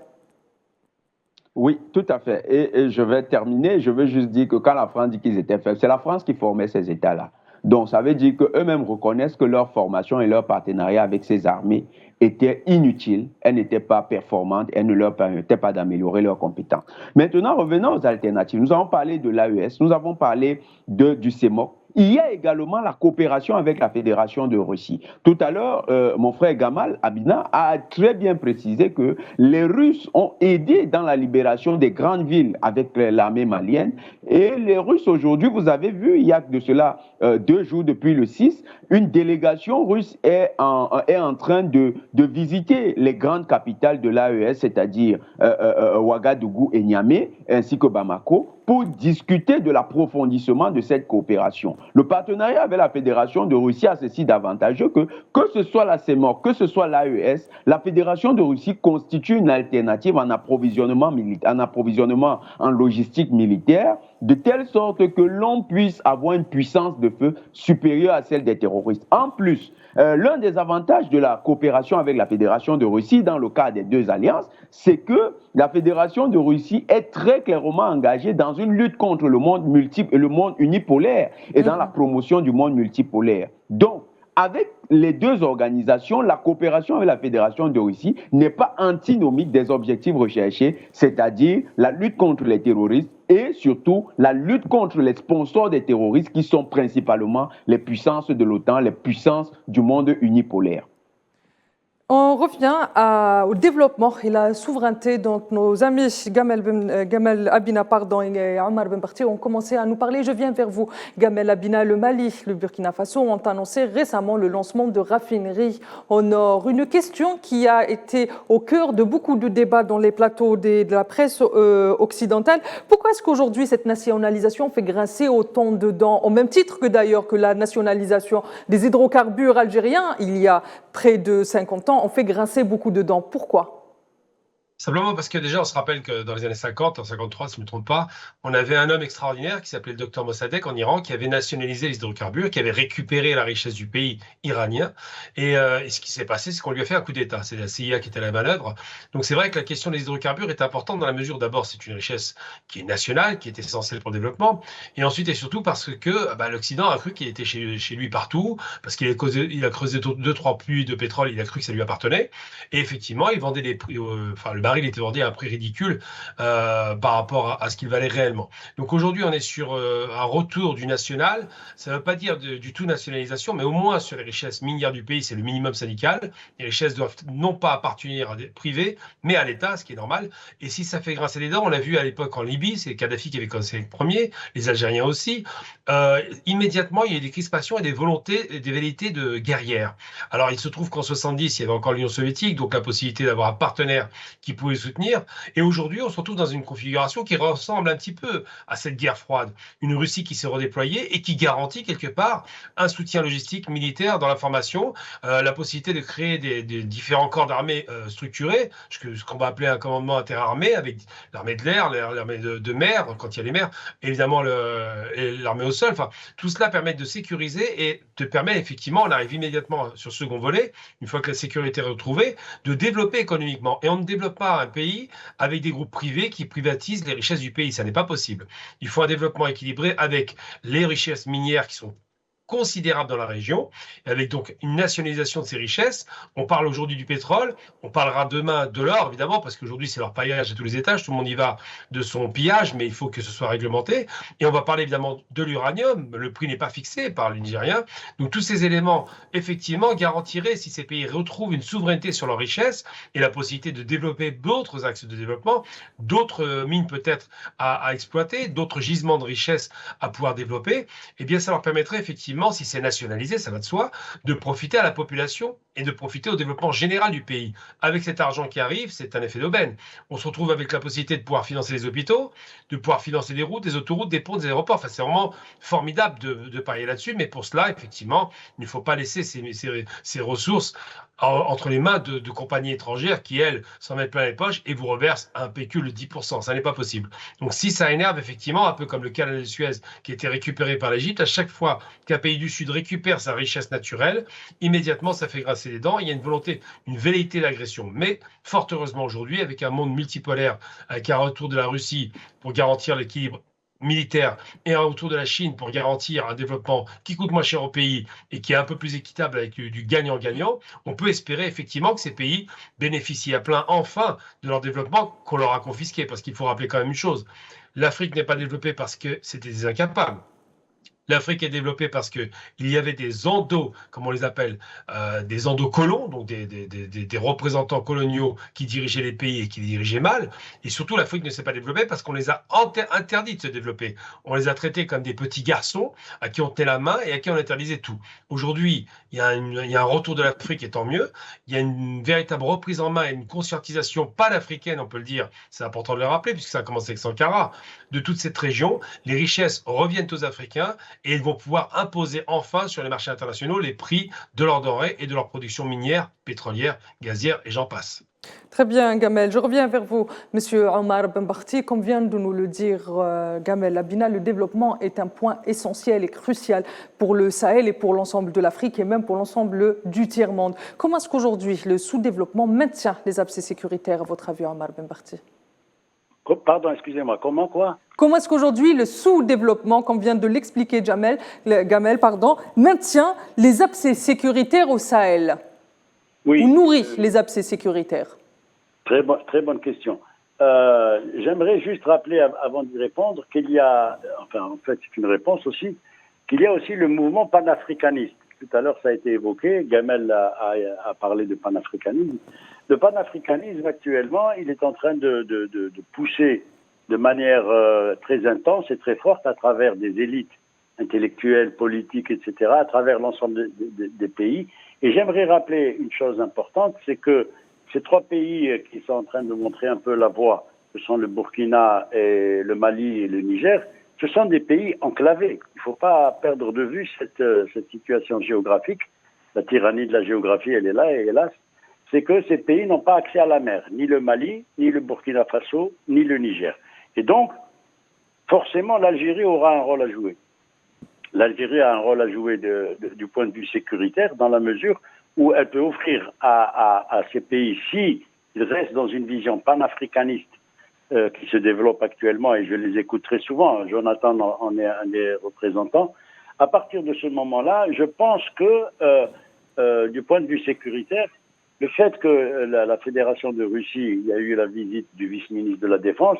Oui, tout à fait. Et je vais terminer. Je veux juste dire que quand la France dit qu'ils étaient faibles, c'est la France qui formait ces États-là. Donc, ça veut dire qu'eux-mêmes reconnaissent que leur formation et leur partenariat avec ces armées étaient inutiles, elles n'étaient pas performantes, elles ne leur permettaient pas d'améliorer leurs compétences. Maintenant, revenons aux alternatives. Nous avons parlé de l'AES, nous avons parlé du CEMOC. Il y a également la coopération avec la Fédération de Russie. Tout à l'heure, mon frère Gamal Abina a très bien précisé que les Russes ont aidé dans la libération des grandes villes avec l'armée malienne. Et les Russes aujourd'hui, vous avez vu, il y a de cela 2 jours depuis le 6, une délégation russe est en train de visiter les grandes capitales de l'AES, c'est-à-dire Ouagadougou et Niamey, ainsi que Bamako, pour discuter de l'approfondissement de cette coopération. Le partenariat avec la Fédération de Russie a ceci d'avantageux que ce soit la CEMOC, que ce soit l'AES, la Fédération de Russie constitue une alternative en approvisionnement en logistique militaire, de telle sorte que l'on puisse avoir une puissance de feu supérieure à celle des terroristes. En plus, l'un des avantages de la coopération avec la Fédération de Russie dans le cas des deux alliances, c'est que la Fédération de Russie est très clairement engagée dans une lutte contre le monde multiple et le monde unipolaire et dans la promotion du monde multipolaire. Donc, avec les deux organisations, la coopération avec la Fédération de Russie n'est pas antinomique des objectifs recherchés, c'est-à-dire la lutte contre les terroristes et surtout la lutte contre les sponsors des terroristes qui sont principalement les puissances de l'OTAN, les puissances du monde unipolaire. On revient au développement et la souveraineté dont nos amis Gamal Abina et Omar Ben Barti ont commencé à nous parler. Je viens vers vous. Gamal Abina, le Mali, le Burkina Faso ont annoncé récemment le lancement de raffineries au nord. Une question qui a été au cœur de beaucoup de débats dans les plateaux de la presse occidentale. Pourquoi est-ce qu'aujourd'hui cette nationalisation fait grincer autant de dents, au même titre que d'ailleurs que la nationalisation des hydrocarbures algériens il y a près de 50 ans, on fait grincer beaucoup de dents. Pourquoi ? Simplement parce que déjà, on se rappelle que dans les années 50, en 53, si je ne me trompe pas, on avait un homme extraordinaire qui s'appelait le docteur Mossadegh en Iran, qui avait nationalisé les hydrocarbures, qui avait récupéré la richesse du pays iranien. Et ce qui s'est passé, c'est qu'on lui a fait un coup d'État. C'est la CIA qui était à la manœuvre. Donc c'est vrai que la question des hydrocarbures est importante dans la mesure, d'abord, c'est une richesse qui est nationale, qui est essentielle pour le développement. Et ensuite et surtout parce que l'Occident a cru qu'il était chez lui partout, parce qu'il a creusé 2-3 puits de pétrole, il a cru que ça lui appartenait. Et effectivement, il vendait des prix, le baril était vendu à un prix ridicule par rapport à ce qu'il valait réellement. Donc aujourd'hui, on est sur un retour du national. Ça ne veut pas dire du tout nationalisation, mais au moins sur les richesses minières du pays, c'est le minimum syndical. Les richesses doivent non pas appartenir à des privés, mais à l'État, ce qui est normal. Et si ça fait grincer les dents, on l'a vu à l'époque en Libye, c'est Kadhafi qui avait commencé le premier, les Algériens aussi. Immédiatement, il y a eu des crispations et des volontés, des velléités de guerrières. Alors, il se trouve qu'en 70, il y avait encore l'Union soviétique, donc la possibilité d'avoir un partenaire qui pouvait soutenir. Et aujourd'hui, on se retrouve dans une configuration qui ressemble un petit peu à cette guerre froide. Une Russie qui s'est redéployée et qui garantit quelque part un soutien logistique, militaire dans l'information, la possibilité de créer des différents corps d'armée structurés, ce qu'on va appeler un commandement interarmé, avec l'armée de l'air, l'armée de mer, quand il y a les mers, évidemment l'armée au sol. Enfin, tout cela permet de sécuriser et te permet effectivement, on arrive immédiatement sur ce second volet, une fois que la sécurité est retrouvée, de développer économiquement. Et on ne développe pas un pays avec des groupes privés qui privatisent les richesses du pays. Ça n'est pas possible. Il faut un développement équilibré avec les richesses minières qui sont considérable dans la région, avec donc une nationalisation de ces richesses. On parle aujourd'hui du pétrole, on parlera demain de l'or, évidemment, parce qu'aujourd'hui, c'est leur paillage à tous les étages, tout le monde y va de son pillage, mais il faut que ce soit réglementé. Et on va parler évidemment de l'uranium, le prix n'est pas fixé par les Nigériens. Donc tous ces éléments, effectivement, garantiraient, si ces pays retrouvent une souveraineté sur leurs richesses et la possibilité de développer d'autres axes de développement, d'autres mines peut-être à exploiter, d'autres gisements de richesses à pouvoir développer, eh bien ça leur permettrait effectivement, si c'est nationalisé, ça va de soi, de profiter à la population et de profiter au développement général du pays. Avec cet argent qui arrive, c'est un effet d'aubaine. On se retrouve avec la possibilité de pouvoir financer les hôpitaux, de pouvoir financer des routes, des autoroutes, des ponts, des aéroports. Enfin, c'est vraiment formidable de parier là-dessus, mais pour cela, effectivement, il ne faut pas laisser ces ressources entre les mains de compagnies étrangères qui, elles, s'en mettent plein les poches et vous reversent un pécule de 10%. Ça n'est pas possible. Donc si ça énerve, effectivement, un peu comme le canal de Suez qui a été récupéré par l'Égypte, à chaque fois qu'un pays du Sud récupère sa richesse naturelle, immédiatement, ça fait grincer les dents. Il y a une volonté, une velléité d'agression. Mais fort heureusement aujourd'hui, avec un monde multipolaire, avec un retour de la Russie pour garantir l'équilibre militaire et un retour de la Chine pour garantir un développement qui coûte moins cher au pays et qui est un peu plus équitable avec du gagnant-gagnant, on peut espérer effectivement que ces pays bénéficient à plein enfin de leur développement qu'on leur a confisqué. Parce qu'il faut rappeler quand même une chose, l'Afrique n'est pas développée parce que c'était des incapables. L'Afrique est développée parce qu'il y avait des endos, comme on les appelle, des endocolons, donc des représentants coloniaux qui dirigeaient les pays et qui les dirigeaient mal. Et surtout, l'Afrique ne s'est pas développée parce qu'on les a interdits de se développer. On les a traités comme des petits garçons à qui on tenait la main et à qui on interdisait tout. Aujourd'hui, il y a un retour de l'Afrique et tant mieux. Il y a une véritable reprise en main et une conscientisation panafricaine, on peut le dire, c'est important de le rappeler puisque ça a commencé avec Sankara, de toute cette région. Les richesses reviennent aux Africains et ils vont pouvoir imposer enfin sur les marchés internationaux les prix de leurs denrées et de leur production minière, pétrolière, gazière et j'en passe. Très bien, Gamel. Je reviens vers vous, Monsieur Omar Benbarti. Comme vient de nous le dire Gamel Labina, le développement est un point essentiel et crucial pour le Sahel et pour l'ensemble de l'Afrique et même pour l'ensemble du tiers-monde. Comment est-ce qu'aujourd'hui le sous-développement maintient les abcès sécuritaires, à votre avis, Omar Benbarti ? Pardon, excusez-moi, comment quoi ? Comment est-ce qu'aujourd'hui le sous-développement, comme vient de l'expliquer Gamel, maintient les abcès sécuritaires au Sahel ? Oui. Ou nourrit les abcès sécuritaires ? Très bonne question. J'aimerais juste rappeler, avant d'y répondre, qu'il y a, enfin en fait c'est une réponse aussi, qu'il y a aussi le mouvement panafricaniste. Tout à l'heure ça a été évoqué, Gamel a parlé de panafricanisme. Le panafricanisme actuellement, il est en train de pousser de manière très intense et très forte à travers des élites intellectuelles, politiques, etc., à travers l'ensemble des pays. Et j'aimerais rappeler une chose importante, c'est que ces trois pays qui sont en train de montrer un peu la voie, ce sont le Burkina et le Mali et le Niger, ce sont des pays enclavés. Il ne faut pas perdre de vue cette situation géographique. La tyrannie de la géographie, elle est là, et hélas, c'est que ces pays n'ont pas accès à la mer, ni le Mali, ni le Burkina Faso, ni le Niger. Et donc, forcément, l'Algérie aura un rôle à jouer. L'Algérie a un rôle à jouer du point de vue sécuritaire, dans la mesure où elle peut offrir à ces pays, s'ils restent dans une vision panafricaniste qui se développe actuellement, et je les écoute très souvent, Jonathan en est un des représentants, à partir de ce moment-là, je pense que du point de vue sécuritaire, le fait que la Fédération de Russie, il y a eu la visite du vice-ministre de la Défense,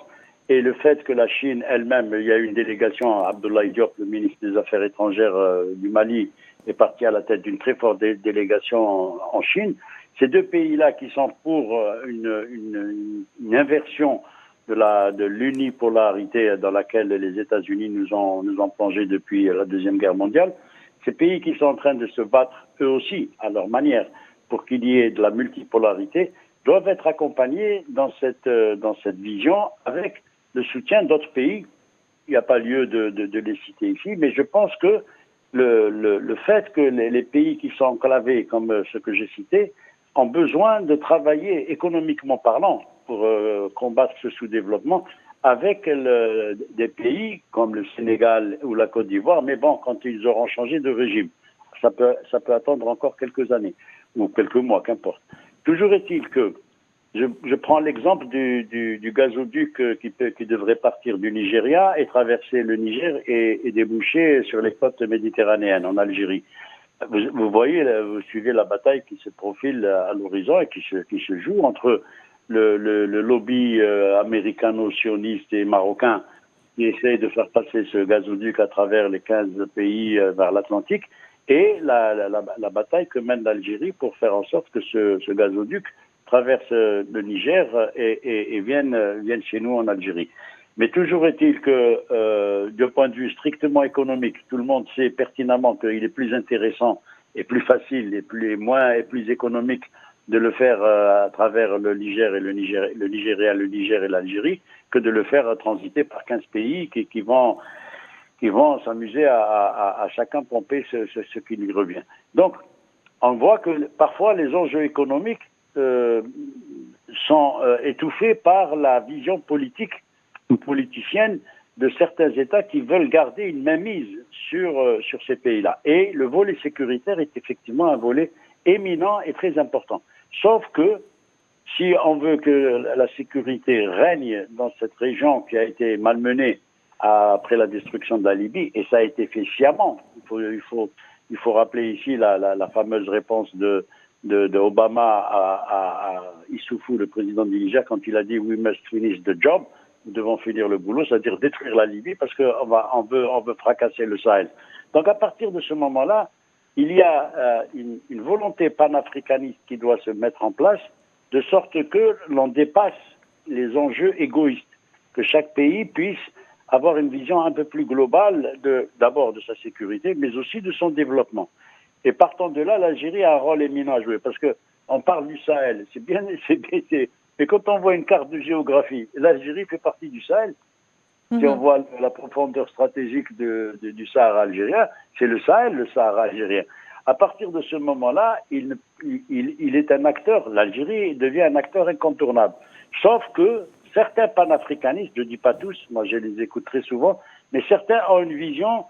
et le fait que la Chine elle-même, il y a eu une délégation, Abdoulaye Diop, le ministre des Affaires étrangères du Mali, est parti à la tête d'une très forte délégation en Chine. Ces deux pays-là qui sont pour une inversion de l'unipolarité dans laquelle les États-Unis nous ont plongé depuis la Deuxième Guerre mondiale, ces pays qui sont en train de se battre eux aussi à leur manière pour qu'il y ait de la multipolarité doivent être accompagnés dans cette vision avec le soutien d'autres pays. Il n'y a pas lieu de les citer ici, mais je pense que le fait que les pays qui sont enclavés, comme ceux que j'ai cités, ont besoin de travailler économiquement parlant pour combattre ce sous-développement avec des pays comme le Sénégal ou la Côte d'Ivoire, mais bon, quand ils auront changé de régime, ça peut attendre encore quelques années ou quelques mois, qu'importe. Toujours est-il que je prends l'exemple du gazoduc qui devrait partir du Nigeria et traverser le Niger et déboucher sur les côtes méditerranéennes en Algérie. Vous voyez, vous suivez la bataille qui se profile à l'horizon et qui se joue entre le lobby américano-sioniste et marocain qui essaye de faire passer ce gazoduc à travers les 15 pays vers l'Atlantique et la bataille que mène l'Algérie pour faire en sorte que ce gazoduc traverse le Niger et vienne chez nous en Algérie. Mais toujours est-il que, du point de vue strictement économique, tout le monde sait pertinemment qu'il est plus intéressant et plus facile et plus économique de le faire à travers le Niger et le Nigeria, le Niger et l'Algérie que de le faire transiter par 15 pays qui vont s'amuser à chacun pomper ce qui lui revient. Donc, on voit que parfois les enjeux économiques sont étouffés par la vision politique ou politicienne de certains États qui veulent garder une mainmise sur ces pays-là. Et le volet sécuritaire est effectivement un volet éminent et très important. Sauf que si on veut que la sécurité règne dans cette région qui a été malmenée après la destruction de la Libye, et ça a été fait sciemment, il faut rappeler ici la fameuse réponse de Obama à Issoufou, le président du Niger, quand il a dit « We must finish the job », nous devons finir le boulot, c'est-à-dire détruire la Libye parce qu'on veut fracasser le Sahel. Donc à partir de ce moment-là, il y a une volonté panafricaniste qui doit se mettre en place, de sorte que l'on dépasse les enjeux égoïstes, que chaque pays puisse avoir une vision un peu plus globale d'abord de sa sécurité, mais aussi de son développement. Et partant de là, l'Algérie a un rôle éminent à jouer, parce qu'on parle du Sahel, c'est bien, mais quand on voit une carte de géographie, l'Algérie fait partie du Sahel. Si on voit la profondeur stratégique du Sahara algérien, c'est le Sahel, le Sahara algérien. À partir de ce moment-là, il est un acteur, l'Algérie devient un acteur incontournable. Sauf que certains panafricanistes, je ne dis pas tous, moi je les écoute très souvent, mais certains ont une vision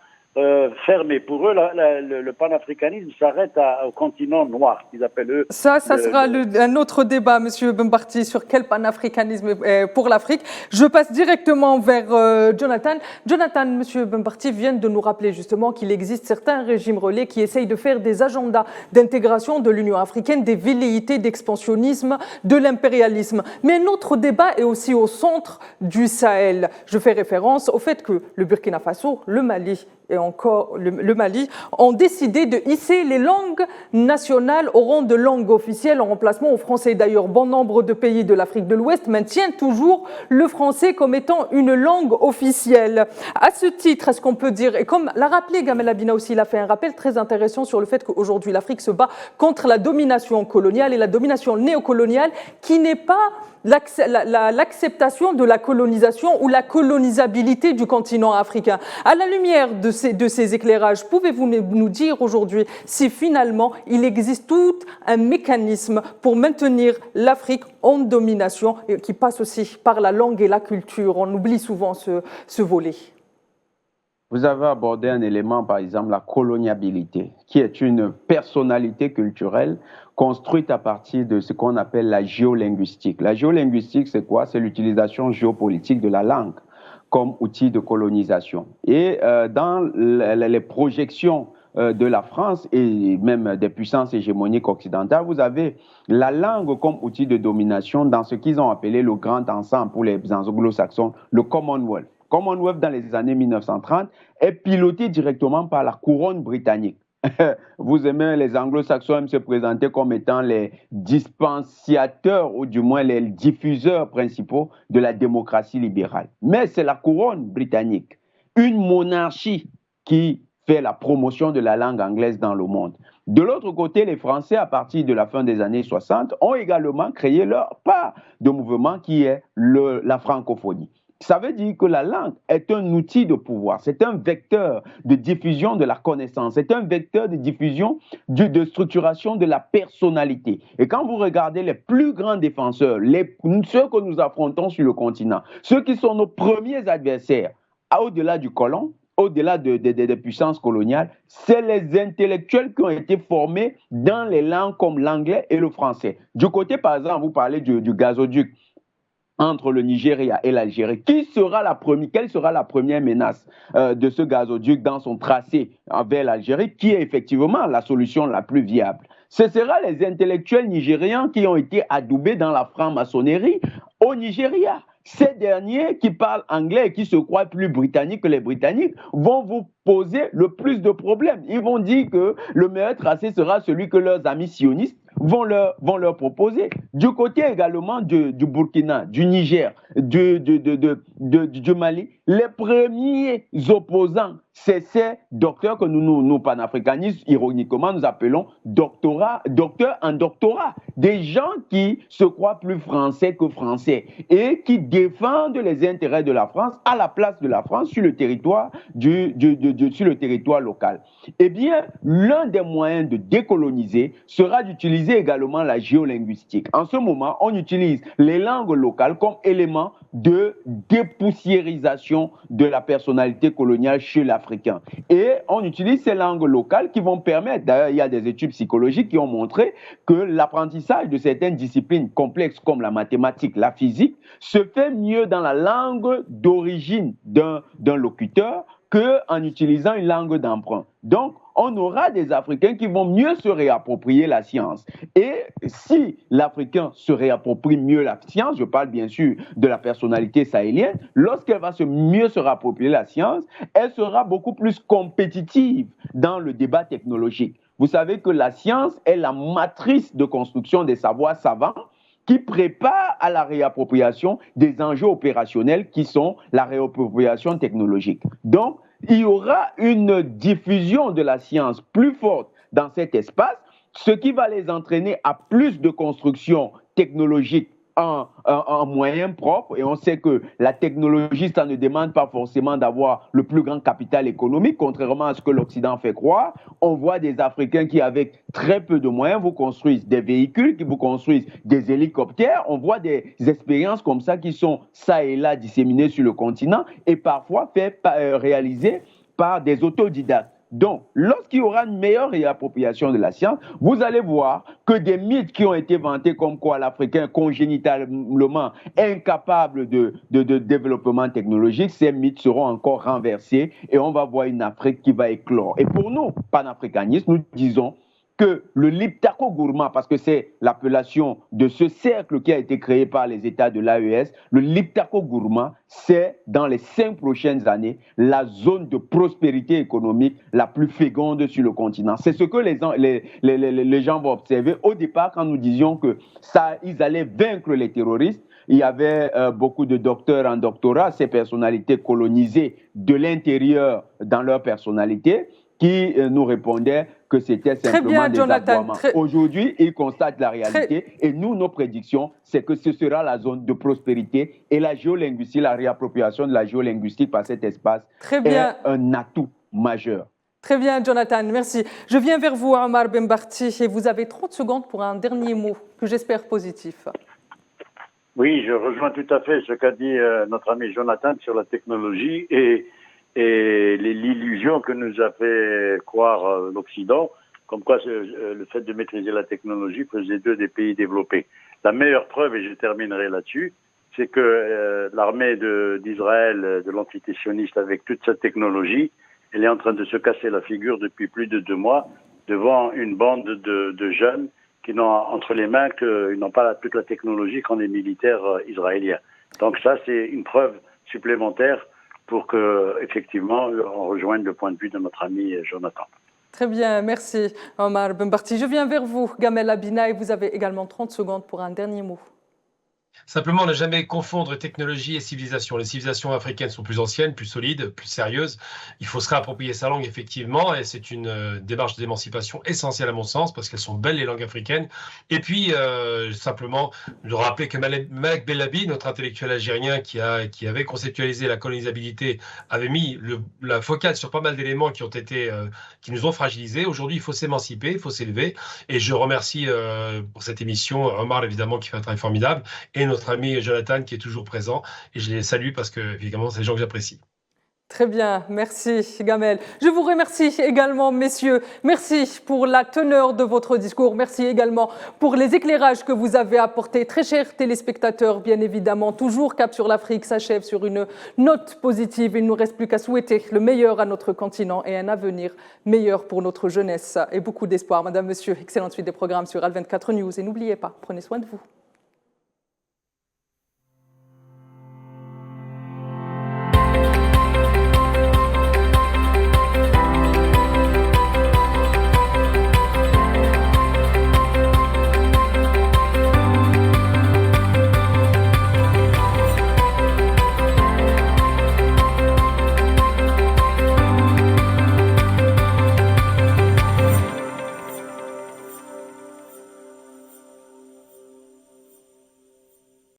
fermée. Pour eux, le panafricanisme s'arrête au continent noir, qu'ils appellent eux. Ça sera un autre débat, Monsieur Benbarti, sur quel panafricanisme pour l'Afrique. Je passe directement vers Jonathan. Jonathan, Monsieur Benbarti vient de nous rappeler justement qu'il existe certains régimes relais qui essayent de faire des agendas d'intégration de l'Union africaine, des velléités d'expansionnisme, de l'impérialisme. Mais notre débat est aussi au centre du Sahel. Je fais référence au fait que le Burkina Faso, le Mali et encore le Mali ont décidé de hisser les langues nationales au rang de langue officielle en remplacement au français. D'ailleurs, bon nombre de pays de l'Afrique de l'Ouest maintiennent toujours le français comme étant une langue officielle. À ce titre, est-ce qu'on peut dire, et comme l'a rappelé Gamel Abina aussi, il a fait un rappel très intéressant sur le fait qu'aujourd'hui l'Afrique se bat contre la domination coloniale et la domination néocoloniale qui n'est pas l'acceptation de la colonisation ou la colonisabilité du continent africain. À la lumière de ces éclairages, pouvez-vous nous dire aujourd'hui si finalement il existe tout un mécanisme pour maintenir l'Afrique en domination, qui passe aussi par la langue et la culture? On oublie souvent ce volet. Vous avez abordé un élément, par exemple, la coloniabilité, qui est une personnalité culturelle construite à partir de ce qu'on appelle la géolinguistique. La géolinguistique, c'est quoi? C'est l'utilisation géopolitique de la langue comme outil de colonisation. Et dans les projections de la France et même des puissances hégémoniques occidentales, vous avez la langue comme outil de domination dans ce qu'ils ont appelé le grand ensemble pour les anglo-saxons, le Commonwealth. Commonwealth, dans les années 1930, est piloté directement par la couronne britannique. Vous aimez, les anglo-saxons aiment se présenter comme étant les dispensateurs ou du moins les diffuseurs principaux de la démocratie libérale. Mais c'est la couronne britannique, une monarchie qui fait la promotion de la langue anglaise dans le monde. De l'autre côté, les Français, à partir de la fin des années 60, ont également créé leur part de mouvement qui est la francophonie. Ça veut dire que la langue est un outil de pouvoir, c'est un vecteur de diffusion de la connaissance, c'est un vecteur de diffusion, de structuration de la personnalité. Et quand vous regardez les plus grands défenseurs, ceux que nous affrontons sur le continent, ceux qui sont nos premiers adversaires, au-delà du colon, au-delà des puissances coloniales, c'est les intellectuels qui ont été formés dans les langues comme l'anglais et le français. Du côté, par exemple, vous parlez du gazoduc entre le Nigeria et l'Algérie. Quelle sera la première menace de ce gazoduc dans son tracé vers l'Algérie, qui est effectivement la solution la plus viable? Ce sera les intellectuels nigérians qui ont été adoubés dans la franc-maçonnerie au Nigeria. Ces derniers qui parlent anglais et qui se croient plus britanniques que les Britanniques vont vous poser le plus de problèmes. Ils vont dire que le meilleur tracé sera celui que leurs amis sionistes vont leur proposer. Du côté également du Burkina, du Niger, du Mali, les premiers opposants, c'est ces docteurs que nous panafricanistes, ironiquement, nous appelons docteurs en doctorat. Des gens qui se croient plus français que français et qui défendent les intérêts de la France à la place de la France sur le territoire, sur le territoire local. Eh bien, l'un des moyens de décoloniser sera d'utiliser également la géolinguistique. En ce moment, on utilise les langues locales comme élément de dépoussiérisation de la personnalité coloniale chez l'Africain. Et on utilise ces langues locales qui vont permettre, d'ailleurs il y a des études psychologiques qui ont montré que l'apprentissage de certaines disciplines complexes comme la mathématique, la physique, se fait mieux dans la langue d'origine d'un locuteur qu'en utilisant une langue d'emprunt. Donc, on aura des Africains qui vont mieux se réapproprier la science. Et si l'Africain se réapproprie mieux la science, je parle bien sûr de la personnalité sahélienne, lorsqu'elle va mieux se réapproprier la science, elle sera beaucoup plus compétitive dans le débat technologique. Vous savez que la science est la matrice de construction des savoirs savants qui prépare à la réappropriation des enjeux opérationnels qui sont la réappropriation technologique. Donc, il y aura une diffusion de la science plus forte dans cet espace, ce qui va les entraîner à plus de construction technologique en moyens propres. Et on sait que la technologie, ça ne demande pas forcément d'avoir le plus grand capital économique, contrairement à ce que l'Occident fait croire. On voit des Africains qui, avec très peu de moyens, vous construisent des véhicules, qui vous construisent des hélicoptères. On voit des expériences comme ça qui sont ça et là disséminées sur le continent et parfois réalisées par des autodidactes. Donc, lorsqu'il y aura une meilleure réappropriation de la science, vous allez voir que des mythes qui ont été vantés comme quoi l'Africain congénitalement incapable de développement technologique, ces mythes seront encore renversés et on va voir une Afrique qui va éclore. Et pour nous, panafricanistes, nous disons que le Liptako Gourma, parce que c'est l'appellation de ce cercle qui a été créé par les États de l'AES, le Liptako Gourma, c'est dans les 5 prochaines années la zone de prospérité économique la plus féconde sur le continent. C'est ce que les gens vont observer. Au départ, quand nous disions que ils allaient vaincre les terroristes, il y avait beaucoup de docteurs en doctorat, ces personnalités colonisées de l'intérieur dans leur personnalité. qui nous répondait que c'était simplement des aboiements. Aujourd'hui, ils constatent la réalité et nous, nos prédictions, c'est que ce sera la zone de prospérité et la géolinguistique, la réappropriation de la géolinguistique par cet espace est un atout majeur. Très bien, Jonathan, merci. Je viens vers vous, Omar Benbarti, et vous avez 30 secondes pour un dernier mot que j'espère positif. Oui, je rejoins tout à fait ce qu'a dit notre ami Jonathan sur la technologie et l'illusion que nous a fait croire l'Occident, comme quoi le fait de maîtriser la technologie faisait d'eux des pays développés. La meilleure preuve, et je terminerai là-dessus, c'est que l'armée d'Israël, de l'entité sioniste, avec toute sa technologie, elle est en train de se casser la figure depuis plus de 2 mois devant une bande de jeunes qui n'ont entre les mains qu'ils n'ont pas toute la technologie qu'ont les militaires israéliens. Donc ça, c'est une preuve supplémentaire pour que, effectivement, on rejoigne le point de vue de notre ami Jonathan. Très bien, merci Omar Benbarti. Je viens vers vous, Gamel Abina, et vous avez également 30 secondes pour un dernier mot. Simplement, ne jamais confondre technologie et civilisation. Les civilisations africaines sont plus anciennes, plus solides, plus sérieuses. Il faut se réapproprier sa langue, effectivement, et c'est une démarche d'émancipation essentielle à mon sens, parce qu'elles sont belles, les langues africaines. Et puis, simplement, de rappeler que Malek Belabi, notre intellectuel algérien qui avait conceptualisé la colonisabilité, avait mis la focale sur pas mal d'éléments qui nous ont fragilisés. Aujourd'hui, il faut s'émanciper, il faut s'élever. Et je remercie pour cette émission Omar, évidemment, qui fait un travail formidable, et notre ami Jonathan qui est toujours présent, et je les salue parce que évidemment c'est des gens que j'apprécie. Très bien, merci Gamel. Je vous remercie également, messieurs. Merci pour la teneur de votre discours. Merci également pour les éclairages que vous avez apportés. Très chers téléspectateurs, bien évidemment, toujours Cap sur l'Afrique s'achève sur une note positive. Il ne nous reste plus qu'à souhaiter le meilleur à notre continent et un avenir meilleur pour notre jeunesse. Et beaucoup d'espoir, madame, monsieur. Excellente suite des programmes sur Al24 News. Et n'oubliez pas, prenez soin de vous.